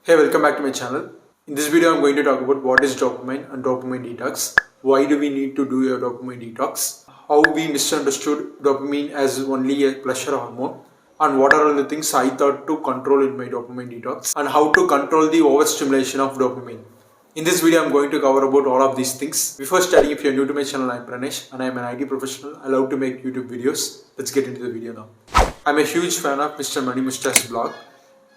Hey, welcome back to my channel. In this video, I'm going to talk about what is dopamine and dopamine detox. Why do we need to do a dopamine detox? How we misunderstood dopamine as only a pleasure hormone. And what are all the things I thought to control in my dopamine detox. And how to control the overstimulation of dopamine. In this video, I'm going to cover about all of these things. Before starting, if you're new to my channel, I'm Peranesh and I'm an IT professional. I love to make YouTube videos. Let's get into the video now. I'm a huge fan of Mr. Mustache's blog,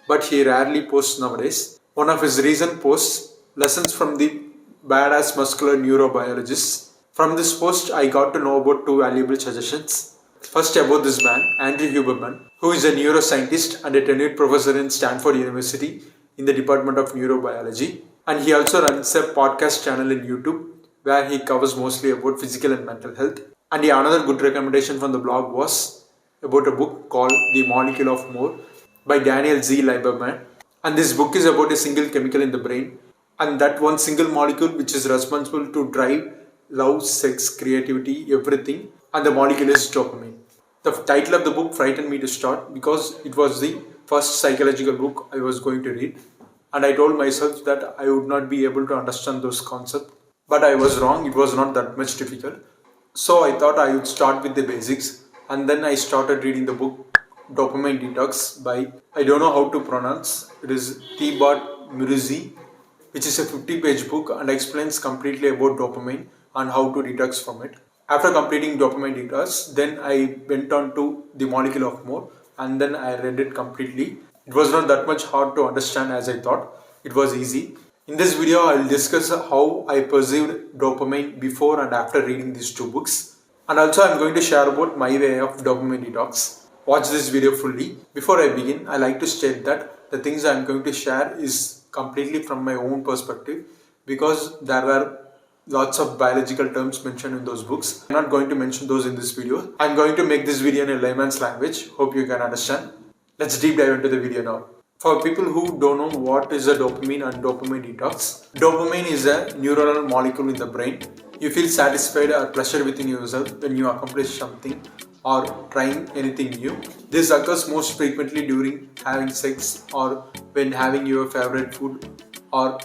but he rarely posts nowadays. One of his recent posts, Lessons from the Badass Muscular Neurobiologist. From this post, I got to know about two valuable suggestions. First, about this man, Andrew Huberman, who is a neuroscientist and a tenured professor in Stanford University in the Department of Neurobiology. And he also runs a podcast channel in YouTube where he covers mostly about physical and mental health. And another good recommendation from the blog was about a book called The Molecule of More by Daniel Z. Liberman. And this book is about a single chemical in the brain, and that one single molecule which is responsible to drive love, sex, creativity, everything, and the molecule is dopamine. The title of the book frightened me to start because it was the first psychological book I was going to read, and I told myself that I would not be able to understand those concepts. But I was wrong, it was not that much difficult. So I thought I would start with the basics, and then I started reading the book Dopamine Detox by, I don't know how to pronounce, it is Thibaut Meriusse, which is a 50-page book and explains completely about dopamine and how to detox from it. After completing Dopamine Detox, then I went on to The Molecule of More and then I read it completely. It was not that much hard to understand as I thought. It was easy. In this video, I will discuss how I perceived dopamine before and after reading these two books. And also I am going to share about my way of dopamine detox. Watch this video fully. Before I begin, I like to state that the things I am going to share is completely from my own perspective because there were lots of biological terms mentioned in those books. I'm not going to mention those in this video. I'm going to make this video in a layman's language. Hope you can understand. Let's deep dive into the video now. For people who don't know what is a dopamine and dopamine detox, dopamine is a neuronal molecule in the brain. You feel satisfied or pleasure within yourself when you accomplish something or trying anything new. This occurs most frequently during having sex or when having your favorite food or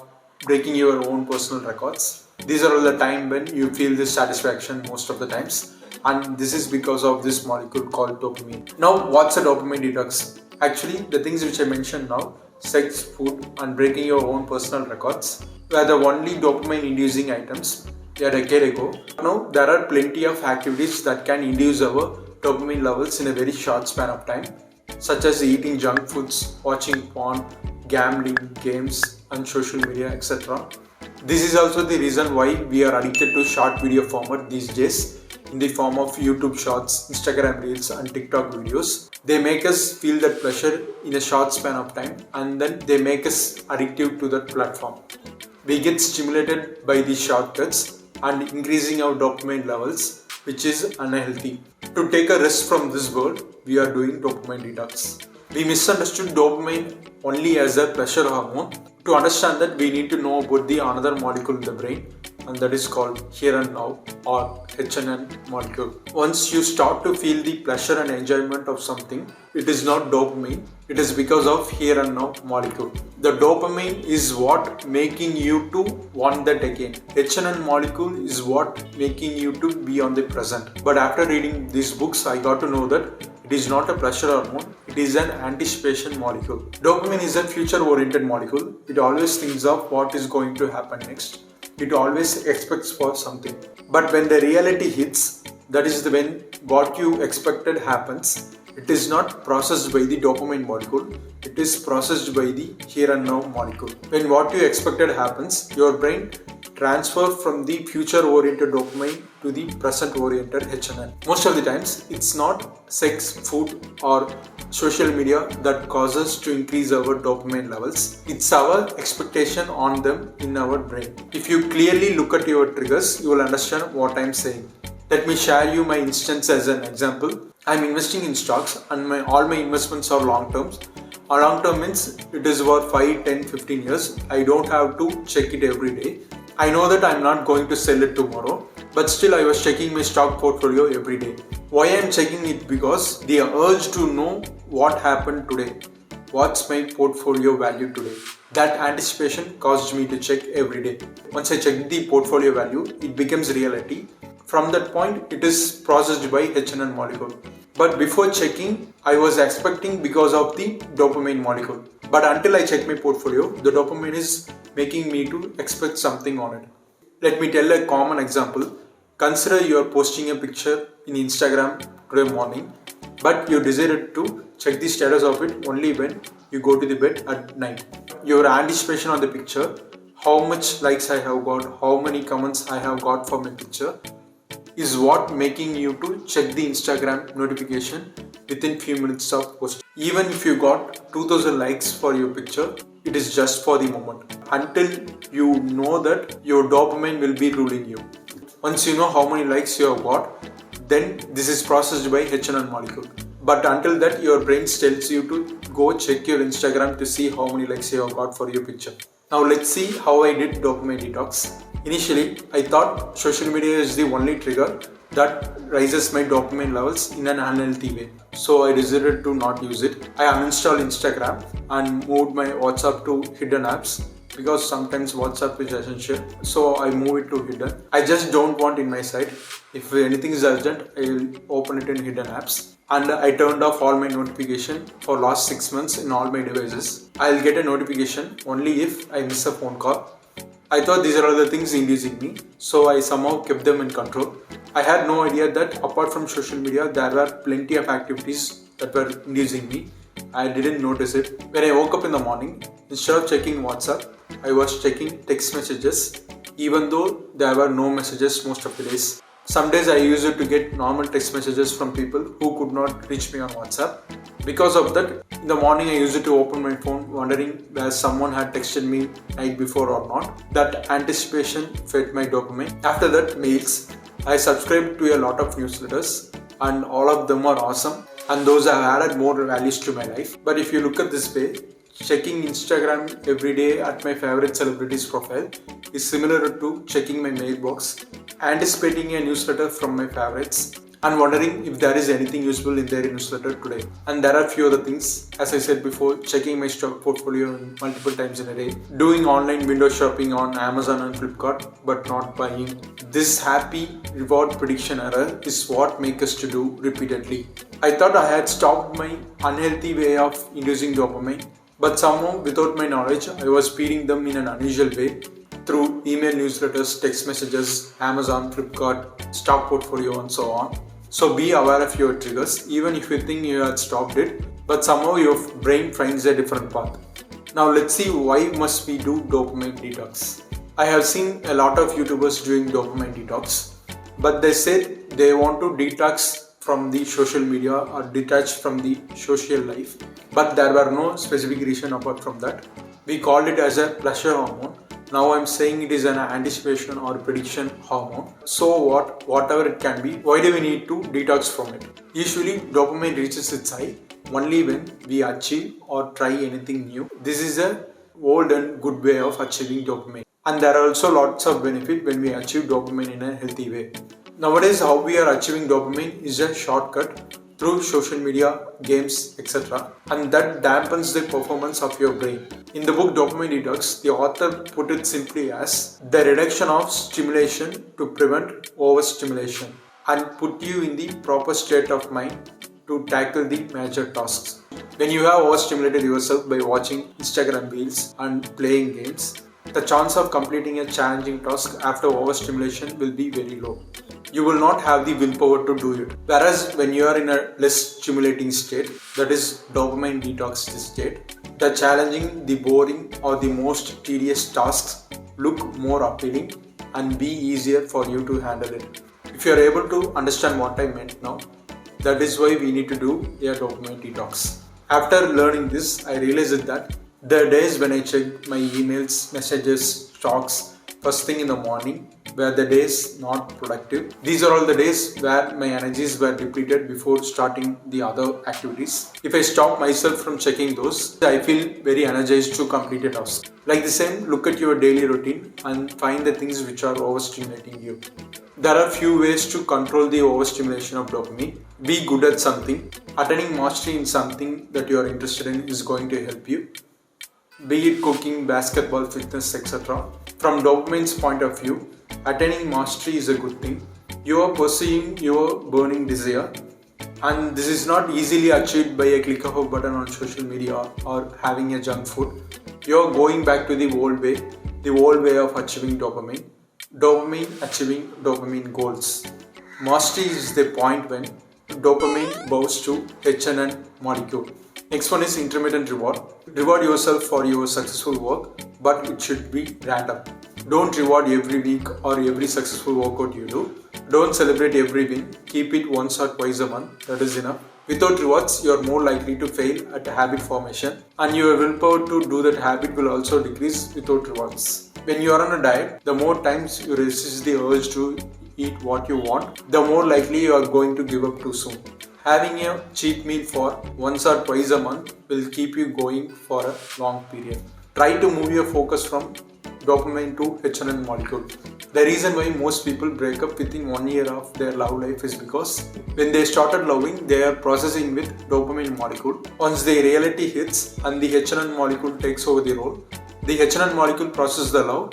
breaking your own personal records. These are all the time when you feel this satisfaction most of the times, and this is because of this molecule called dopamine. Now, what's a dopamine detox? Actually, the things which I mentioned now, sex, food and breaking your own personal records, were the only dopamine inducing items a decade ago. Now, there are plenty of activities that can induce our dopamine levels in a very short span of time, such as eating junk foods, watching porn, gambling, games and social media, etc. This is also the reason why we are addicted to short video format these days in the form of YouTube shorts, Instagram reels and TikTok videos. They make us feel that pleasure in a short span of time and then they make us addictive to that platform. We get stimulated by these shortcuts and increasing our dopamine levels, which is unhealthy. To take a rest from this world, we are doing dopamine detox. We misunderstood dopamine only as a pleasure hormone. To understand that, we need to know about the another molecule in the brain, and that is called here and now or HNN molecule. Once you start to feel the pleasure and enjoyment of something, it is not dopamine, it is because of here and now molecule. The dopamine is what making you to want that again. HNN molecule is what making you to be on the present. But after reading these books, I got to know that it is not a pleasure hormone, it is an anticipation molecule. Dopamine is a future-oriented molecule. It always thinks of what is going to happen next. It always expects for something. But when the reality hits, that is when what you expected happens. It is not processed by the dopamine molecule, it is processed by the here and now molecule. When what you expected happens, your brain transfers from the future-oriented dopamine to the present-oriented HNN. Most of the times, it's not sex, food or social media that causes to increase our dopamine levels. It's our expectation on them in our brain. If you clearly look at your triggers, you will understand what I'm saying. Let me share you my instance as an example. I'm investing in stocks and all my investments are long terms. A long term means it is for 5, 10, 15 years. I don't have to check it every day. I know that I'm not going to sell it tomorrow, but still I was checking my stock portfolio every day. Why I'm checking it? Because the urge to know what happened today. What's my portfolio value today? That anticipation caused me to check every day. Once I checked the portfolio value, it becomes reality. From that point, it is processed by HNN molecule. But before checking, I was expecting because of the dopamine molecule. But until I check my portfolio, the dopamine is making me to expect something on it. Let me tell a common example. Consider you are posting a picture in Instagram today morning, but you decided to check the status of it only when you go to the bed at night. Your anticipation on the picture, how much likes I have got, how many comments I have got for my picture, is what making you to check the Instagram notification within few minutes of post. Even if you got 2000 likes for your picture, it is just for the moment. Until you know that your dopamine will be ruling you. Once you know how many likes you have got, then this is processed by HNN molecule. But until that, your brain tells you to go check your Instagram to see how many likes you have got for your picture. Now let's see how I did dopamine detox. Initially, I thought social media is the only trigger that raises my dopamine levels in an unhealthy way. So I decided to not use it. I uninstalled Instagram and moved my WhatsApp to hidden apps because sometimes WhatsApp is essential. So I move it to hidden. I just don't want in my site. If anything is urgent, I will open it in hidden apps. And I turned off all my notification for last 6 months in all my devices. I'll get a notification only if I miss a phone call. I thought these are all the things inducing me, so I somehow kept them in control. I had no idea that apart from social media, there were plenty of activities that were inducing me. I didn't notice it. When I woke up in the morning, instead of checking WhatsApp, I was checking text messages, even though there were no messages most of the days. Some days I used it to get normal text messages from people who could not reach me on WhatsApp. Because of that, in the morning I used it to open my phone wondering whether someone had texted me night before or not. That anticipation fed my dopamine. After that, mails. I subscribed to a lot of newsletters and all of them are awesome and those have added more values to my life. But if you look at this way, checking Instagram every day at my favorite celebrities profile is similar to checking my mailbox, anticipating a newsletter from my favorites and wondering if there is anything useful in their newsletter today. And there are few other things, as I said before, checking my stock portfolio multiple times in a day, doing online window shopping on Amazon and Flipkart but not buying. This happy reward prediction error is what makes us to do repeatedly. I thought I had stopped my unhealthy way of inducing dopamine, but somehow without my knowledge I was feeding them in an unusual way through email newsletters, text messages, Amazon, Flipkart, stock portfolio and so on. So be aware of your triggers even if you think you had stopped it, but somehow your brain finds a different path. Now let's see why must we do dopamine detox. I have seen a lot of YouTubers doing dopamine detox, but they said they want to detox from the social media or detach from the social life, but there were no specific reason apart from that. We called it as a pleasure hormone. Now I'm saying it is an anticipation or prediction hormone. So whatever it can be, why do we need to detox from it? Usually dopamine reaches its high only when we achieve or try anything new. This is a old and good way of achieving dopamine. And there are also lots of benefit when we achieve dopamine in a healthy way. Nowadays, how we are achieving dopamine is a shortcut through social media, games, etc. And that dampens the performance of your brain. In the book Dopamine Detox, the author put it simply as the reduction of stimulation to prevent overstimulation and put you in the proper state of mind to tackle the major tasks. When you have overstimulated yourself by watching Instagram reels and playing games, the chance of completing a challenging task after overstimulation will be very low. You will not have the willpower to do it. Whereas when you are in a less stimulating state, that is dopamine detox state, the challenging, the boring or the most tedious tasks look more appealing and be easier for you to handle it. If you are able to understand what I meant now, that is why we need to do a dopamine detox. After learning this, I realized that the days when I check my emails, messages, stocks first thing in the morning were the days not productive. These are all the days where my energies were depleted before starting the other activities. If I stop myself from checking those, I feel very energized to complete a task. Like the same, look at your daily routine and find the things which are overstimulating you. There are few ways to control the overstimulation of dopamine. Be good at something. Attaining mastery in something that you are interested in is going to help you. be it cooking, basketball, fitness, etc. From dopamine's point of view, attaining mastery is a good thing. You are pursuing your burning desire, and this is not easily achieved by a click of a button on social media or having a junk food. You are going back to the old way of achieving dopamine. Dopamine achieving dopamine goals. Mastery is the point when dopamine bows to HNN molecule. Next one is intermittent reward. Reward yourself for your successful work, but it should be random. Don't reward every week or every successful workout you do. Don't celebrate every win. Keep it once or twice a month. That is enough. Without rewards, you are more likely to fail at habit formation, and your willpower to do that habit will also decrease without rewards. When you are on a diet, the more times you resist the urge to eat what you want, the more likely you are going to give up too soon. Having a cheat meal for once or twice a month will keep you going for a long period. Try to move your focus from dopamine to HNN molecule. The reason why most people break up within 1 year of their love life is because when they started loving, they are processing with dopamine molecule. Once the reality hits and the HNN molecule takes over the role, the HNN molecule processes the love.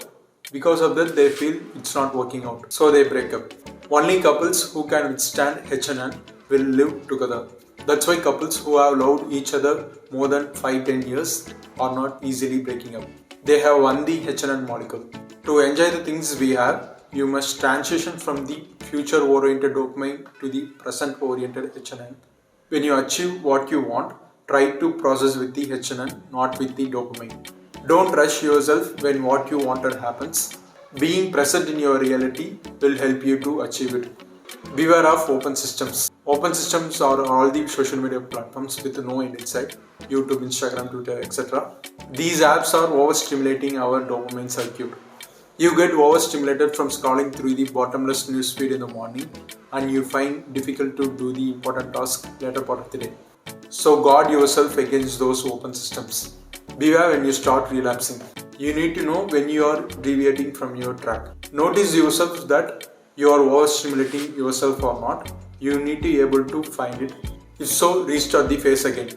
Because of that, they feel it's not working out, so they break up. Only couples who can withstand HNN will live together. That's why couples who have loved each other more than 5-10 years are not easily breaking up. They have won the HNN molecule. To enjoy the things we have, you must transition from the future-oriented dopamine to the present-oriented HNN. When you achieve what you want, try to process with the HNN, not with the dopamine. Don't rush yourself when what you wanted happens. Being present in your reality will help you to achieve it. Beware of open systems. Open systems are all the social media platforms with no end in sight. YouTube, Instagram, Twitter, etc. These apps are overstimulating our dopamine circuit. You get overstimulated from scrolling through the bottomless newsfeed in the morning, and you find difficult to do the important task later part of the day. So guard yourself against those open systems. Beware when you start relapsing. You need to know when you are deviating from your track. Notice yourself that you are overstimulating yourself or not. You need to be able to find it. If so, restart the phase again.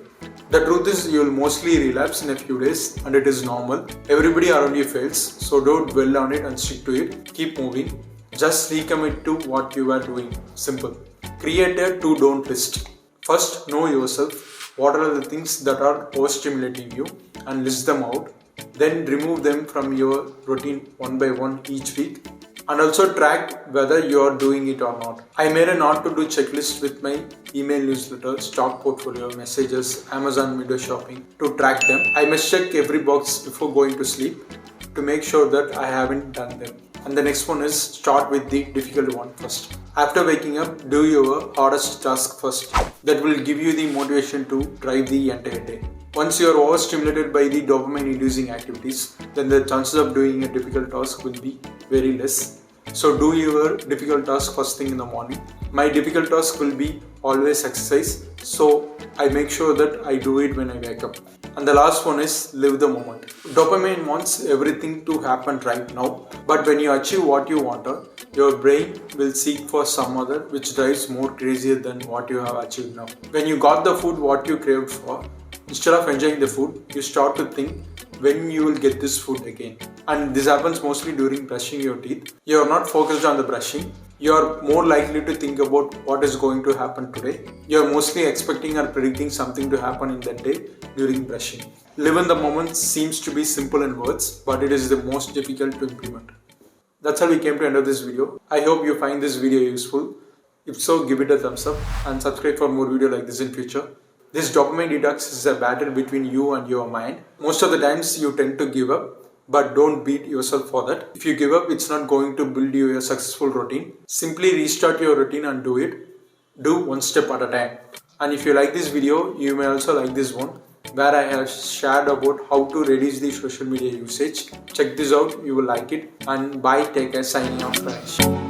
The truth is, you will mostly relapse in a few days, and it is normal. Everybody around you fails, so don't dwell on it and stick to it. Keep moving. Just recommit to what you are doing. Simple. Create a to-don't list. First, know yourself. What are the things that are overstimulating you, and list them out. Then remove them from your routine one by one each week. And also track whether you are doing it or not. I made a not to do checklist with my email newsletter, stock portfolio, messages, Amazon window shopping to track them. I must check every box before going to sleep to make sure that I haven't done them. And the next one is start with the difficult one first. After waking up, do your hardest task first. That will give you the motivation to drive the entire day. Once you are overstimulated by the dopamine inducing activities, then the chances of doing a difficult task will be very less. So do your difficult task first thing in the morning. My difficult task will be always exercise, so I make sure that I do it when I wake up. And the last one is live the moment. Dopamine wants everything to happen right now, but when you achieve what you wanted, your brain will seek for some other which drives more crazier than what you have achieved now. When you got the food what you craved for, instead of enjoying the food, you start to think when you will get this food again. And this happens mostly during brushing your teeth. You are not focused on the brushing. You are more likely to think about what is going to happen today. You are mostly expecting or predicting something to happen in that day during brushing. Live in the moment seems to be simple in words, but it is the most difficult to implement. That's how we came to the end of this video. I hope you find this video useful. If so, give it a thumbs up and subscribe for more videos like this in future. This dopamine detox is a battle between you and your mind. Most of the times you tend to give up, but don't beat yourself for that. If you give up, it's not going to build you a successful routine. Simply restart your routine and do it. Do one step at a time. And if you like this video, you may also like this one, where I have shared about how to reduce the social media usage. Check this out, you will like it. And bye, take care, signing off, Peranesh.